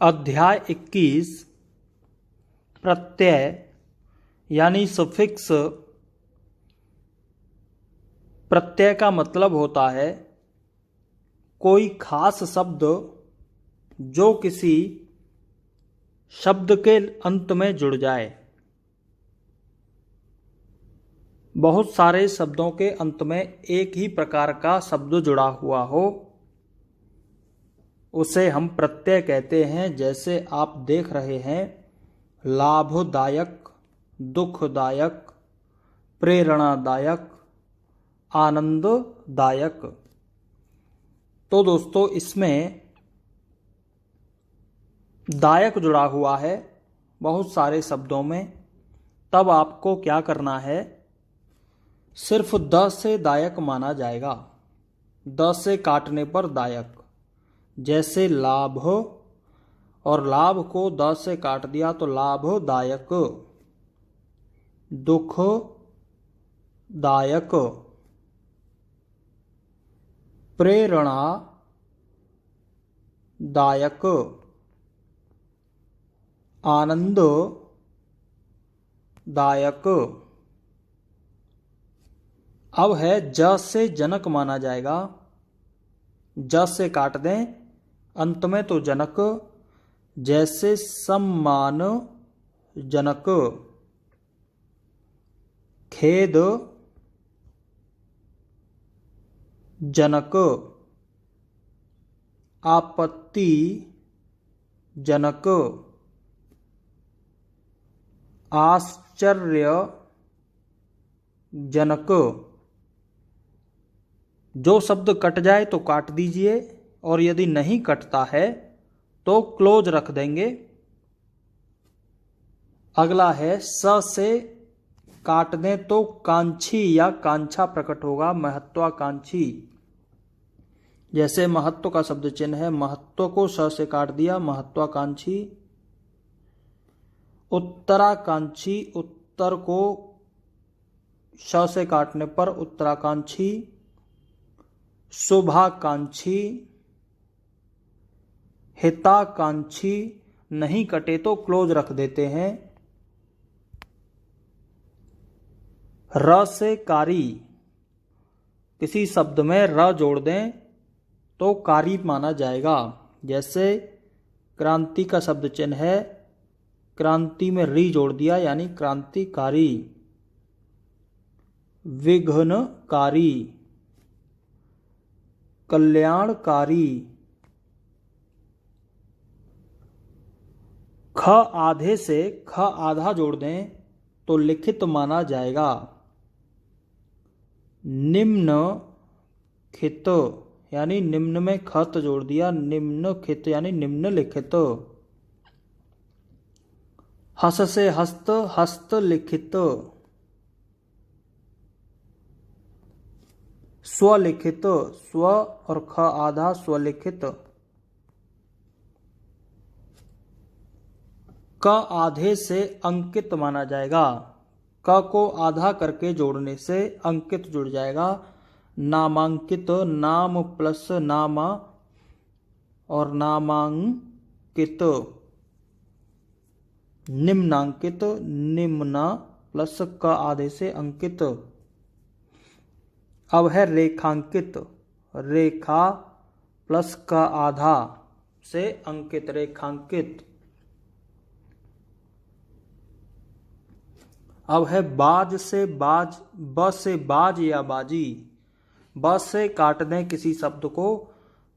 अध्याय 21 प्रत्यय यानी सफिक्स। प्रत्यय का मतलब होता है कोई खास शब्द जो किसी शब्द के अंत में जुड़ जाए। बहुत सारे शब्दों के अंत में एक ही प्रकार का शब्द जुड़ा हुआ हो उसे हम प्रत्यय कहते हैं। जैसे आप देख रहे हैं लाभदायक, दुखदायक, प्रेरणादायक, आनंददायक। तो दोस्तों इसमें दायक जुड़ा हुआ है बहुत सारे शब्दों में। तब आपको क्या करना है, सिर्फ द से दायक माना जाएगा। द से काटने पर दायक। जैसे लाभ, और लाभ को द से काट दिया तो लाभदायक, दुखदायक, प्रेरणादायक, आनंददायक। अब है ज से जनक माना जाएगा। ज से काट दें अंत में तो जनक। जैसे सम्मान जनक, खेद जनक, आपत्ति जनक, आश्चर्य जनक। जो शब्द कट जाए तो काट दीजिए, और यदि नहीं कटता है तो क्लोज रख देंगे। अगला है स से काट दें तो कांक्षी या कांछा प्रकट होगा, महत्वाकांक्षी। जैसे महत्व का शब्द चिन्ह है, महत्व को स से काट दिया महत्वाकांक्षी। उत्तराकांक्षी, उत्तर को श से काटने पर उत्तराकांक्षी। शुभाकांक्षी, हिताकांक्षी, नहीं कटे तो क्लोज रख देते हैं। र से कारी, किसी शब्द में र जोड़ दें तो कारी माना जाएगा। जैसे क्रांति का शब्द चिन्ह है, क्रांति में री जोड़ दिया यानी क्रांतिकारी। विघ्नकारी, कल्याणकारी। ख आधे से ख आधा जोड़ दें तो लिखित माना जाएगा। निम्नलिखित यानी निम्न में खत जोड़ दिया, निम्नलिखित यानी निम्नलिखित। हस से हस्त, हस्तलिखित। स्वलिखित, स्व और ख आधा स्वलिखित। क आधे से अंकित माना जाएगा। क को आधा करके जोड़ने से अंकित जुड़ जाएगा। नामांकित, नाम प्लस नामा और नामांकित। निम्नांकित, निम्ना प्लस क आधे से अंकित। अब है रेखांकित, रेखा प्लस क आधा से अंकित, रेखांकित। अब है बाज से बाज, ब से बाज या बाजी। ब से काट दें किसी शब्द को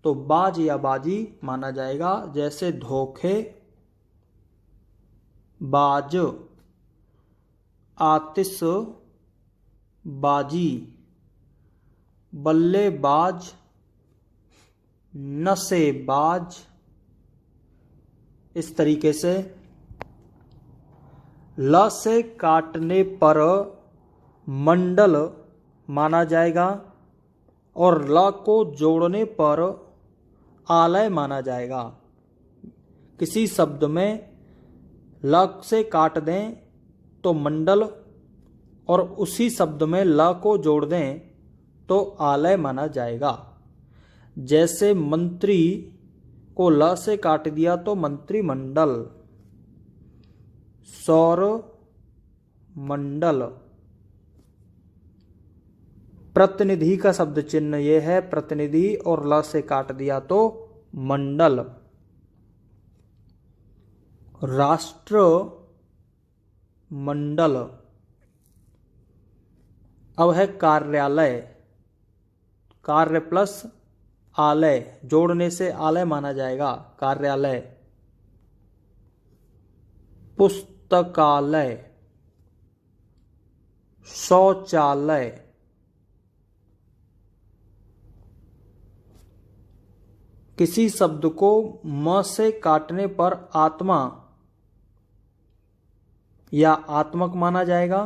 तो बाज या बाजी माना जाएगा। जैसे धोखे बाज, आतिश बाजी, बल्लेबाज, नशेबाज। इस तरीके से ल से काटने पर मंडल माना जाएगा, और ल को जोड़ने पर आलय माना जाएगा। किसी शब्द में ल से काट दें तो मंडल, और उसी शब्द में ल को जोड़ दें तो आलय माना जाएगा। जैसे मंत्री को ल से काट दिया तो मंत्रिमंडल। सौर मंडल। प्रतिनिधि का शब्द चिन्ह ये है प्रतिनिधि और ल से काट दिया तो मंडल। राष्ट्र मंडल। अब है कार्यालय। कार्य प्लस आलय जोड़ने से आलय माना जाएगा कार्यालय। पुस्तकालय। शौचालय। किसी शब्द को म से काटने पर आत्मा या आत्मक माना जाएगा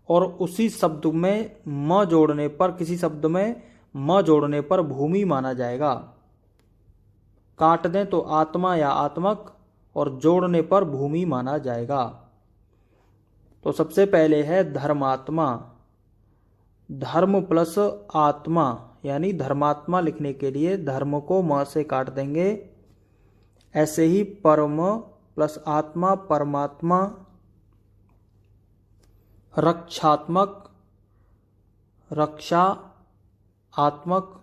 और उसी शब्द में म जोड़ने पर किसी शब्द में म जोड़ने पर भूमि माना जाएगा। काट दें तो आत्मा या आत्मक और जोड़ने पर भूमि माना जाएगा। तो सबसे पहले है धर्मात्मा। धर्म प्लस आत्मा यानी धर्मात्मा लिखने के लिए धर्म को म से काट देंगे। ऐसे ही परम प्लस आत्मा परमात्मा। रक्षात्मक रक्षा आत्मक।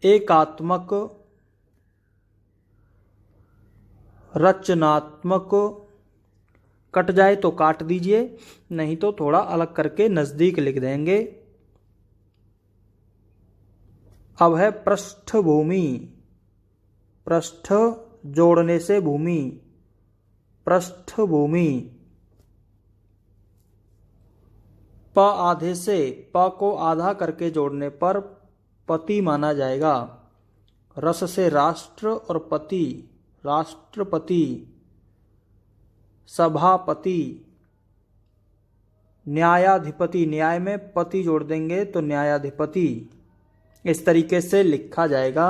एकात्मक रचनात्मक। कट जाए तो काट दीजिए नहीं तो थोड़ा अलग करके नजदीक लिख देंगे। अब है पृष्ठभूमि। पृष्ठ जोड़ने से भूमि पृष्ठभूमि। प आधे से प को आधा करके जोड़ने पर पति माना जाएगा। रस से राष्ट्र और पति राष्ट्रपति। सभापति। न्यायाधिपति न्याय में पति जोड़ देंगे तो न्यायाधिपति। इस तरीके से लिखा जाएगा।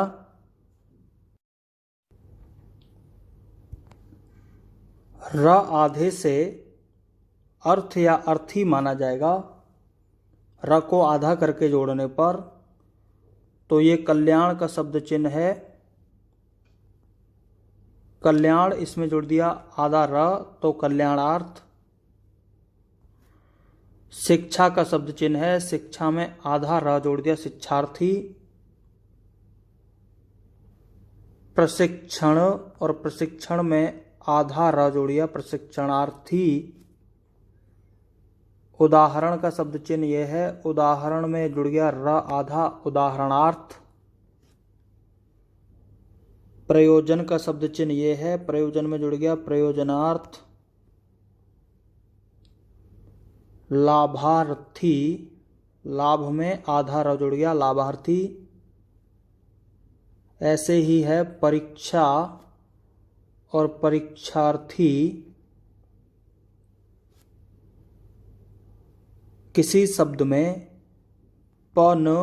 र आधे से अर्थ या अर्थी माना जाएगा। र को आधा करके जोड़ने पर तो ये कल्याण का शब्द चिन्ह है। कल्याण इसमें जोड़ दिया आधा र तो कल्याणार्थ। शिक्षा का शब्द चिन्ह है। शिक्षा में आधा र जोड़ दिया शिक्षार्थी। प्रशिक्षण और प्रशिक्षण में आधा र जोड़ दिया प्रशिक्षणार्थी। उदाहरण का शब्द चिन्ह यह है। उदाहरण में जुड़ गया र आधा उदाहरणार्थ। प्रयोजन का शब्द चिन्ह यह है। प्रयोजन में जुड़ गया प्रयोजनार्थ। लाभार्थी लाभ में आधा र जुड़ गया लाभार्थी। ऐसे ही है परीक्षा और परीक्षार्थी। किसी शब्द में प न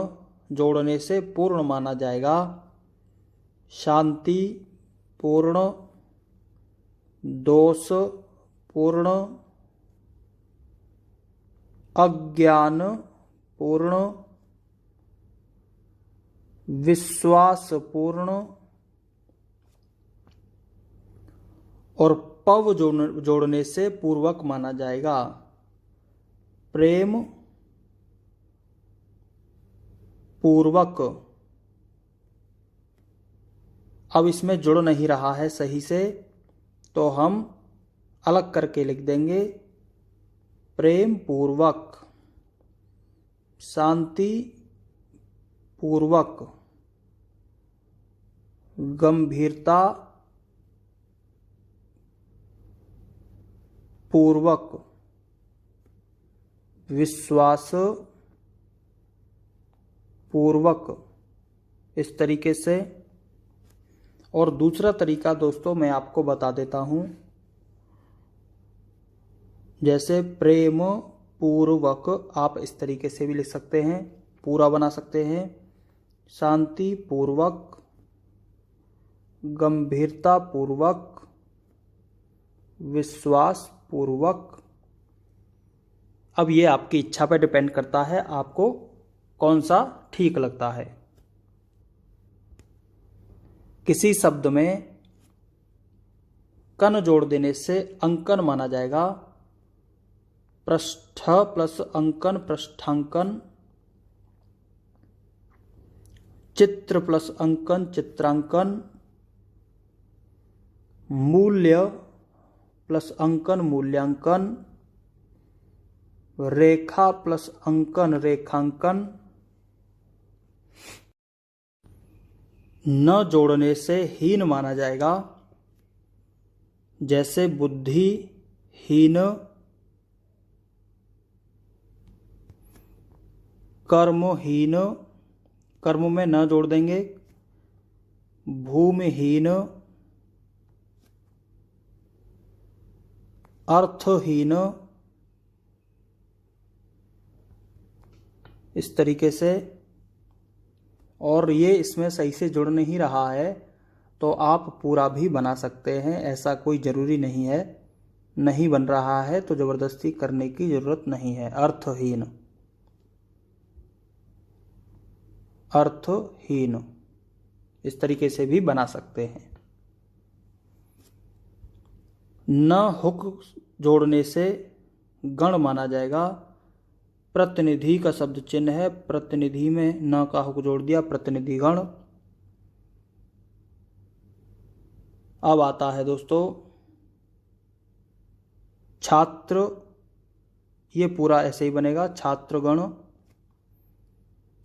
जोड़ने से पूर्ण माना जाएगा। शांति पूर्ण। दोष पूर्ण। अज्ञान पूर्ण। विश्वास पूर्ण। और पव जोड़ने से पूर्वक माना जाएगा। प्रेम पूर्वक। अब इसमें जुड़ नहीं रहा है सही से तो हम अलग करके लिख देंगे। प्रेम पूर्वक। शांति पूर्वक। गंभीरता पूर्वक। विश्वास पूर्वक। इस तरीके से। और दूसरा तरीका दोस्तों मैं आपको बता देता हूं। जैसे प्रेम पूर्वक आप इस तरीके से भी लिख सकते हैं पूरा बना सकते हैं। शांति पूर्वक। गंभीरता पूर्वक। विश्वास पूर्वक। अब ये आपकी इच्छा पर डिपेंड करता है आपको कौन सा ठीक लगता है। किसी शब्द में कन जोड़ देने से अंकन माना जाएगा। पृष्ठ प्लस अंकन पृष्ठांकन, चित्र प्लस अंकन चित्रांकन, मूल्य प्लस अंकन मूल्यांकन, रेखा प्लस अंकन रेखांकन। न जोड़ने से हीन माना जाएगा, जैसे बुद्धिहीन, कर्महीन, कर्म में न जोड़ देंगे, भूमिहीन, अर्थहीन। इस तरीके से, और ये इसमें सही से जुड़ नहीं रहा है तो आप पूरा भी बना सकते हैं, ऐसा कोई ज़रूरी नहीं है। नहीं बन रहा है तो ज़बरदस्ती करने की ज़रूरत नहीं है। अर्थहीन, अर्थहीन इस तरीके से भी बना सकते हैं। न हुक जोड़ने से गण माना जाएगा। प्रतिनिधि का शब्द चिन्ह है, प्रतिनिधि में न का हुक जोड़ दिया, प्रतिनिधि गण। अब आता है दोस्तों छात्र, ये पूरा ऐसे ही बनेगा, छात्रगण।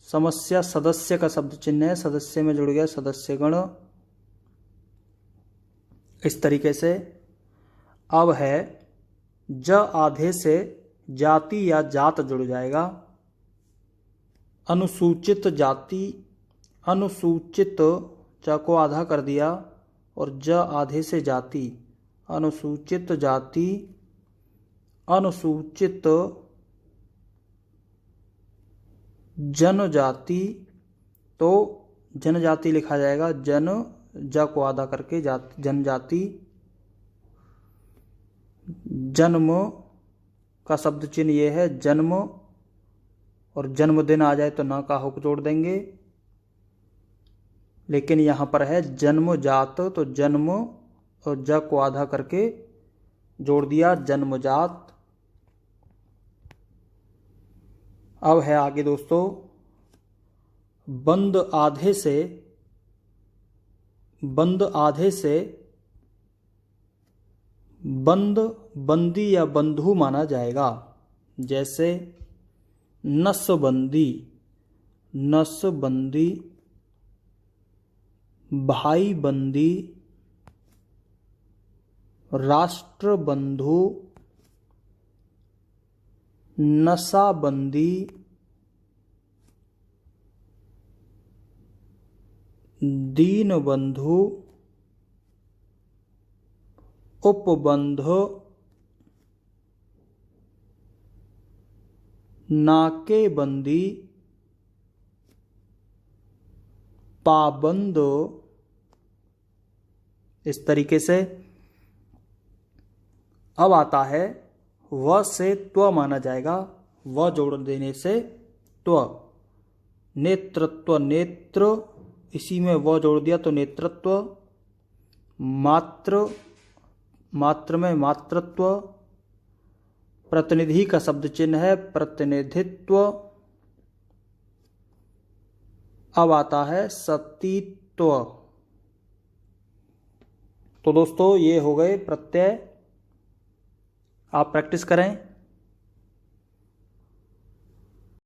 समस्या सदस्य का शब्द चिन्ह है, सदस्य में जुड़ गया सदस्यगण। इस तरीके से। अब है ज आधे से जाति या जात जुड़ जाएगा। अनुसूचित जाति, अनुसूचित च को आधा कर दिया और ज आधे से जाति, अनुसूचित जाति, अनुसूचित जनजाति, तो जनजाति लिखा जाएगा, जन ज को आधा करके जाति, जनजाति। जन्म का शब्द चिन्ह ये है, जन्म, और जन्मदिन आ जाए तो न का हुक जोड़ देंगे, लेकिन यहाँ पर है जन्मजात, तो जन्म और ज को आधा करके जोड़ दिया, जन्मजात। अब है आगे दोस्तों बंद आधे से, बंद आधे से बंद, बंदी या बंधु माना जाएगा। जैसे नसबंदी, नसबंदी, भाई बंदी, राष्ट्रबंधु, नशाबंदी, दीनबंधु, उपबंध, नाकेबंदी, पाबंद। इस तरीके से। अब आता है व से त्व माना जाएगा, व जोड़ देने से त्व। नेतृत्व, नेत्र, इसी में व जोड़ दिया तो नेतृत्व। मात्र, मात्र में मातृत्व। प्रतिनिधि का शब्द चिन्ह है, प्रतिनिधित्व। अब आता है सतीत्व। तो दोस्तों ये हो गए प्रत्यय, आप प्रैक्टिस करें।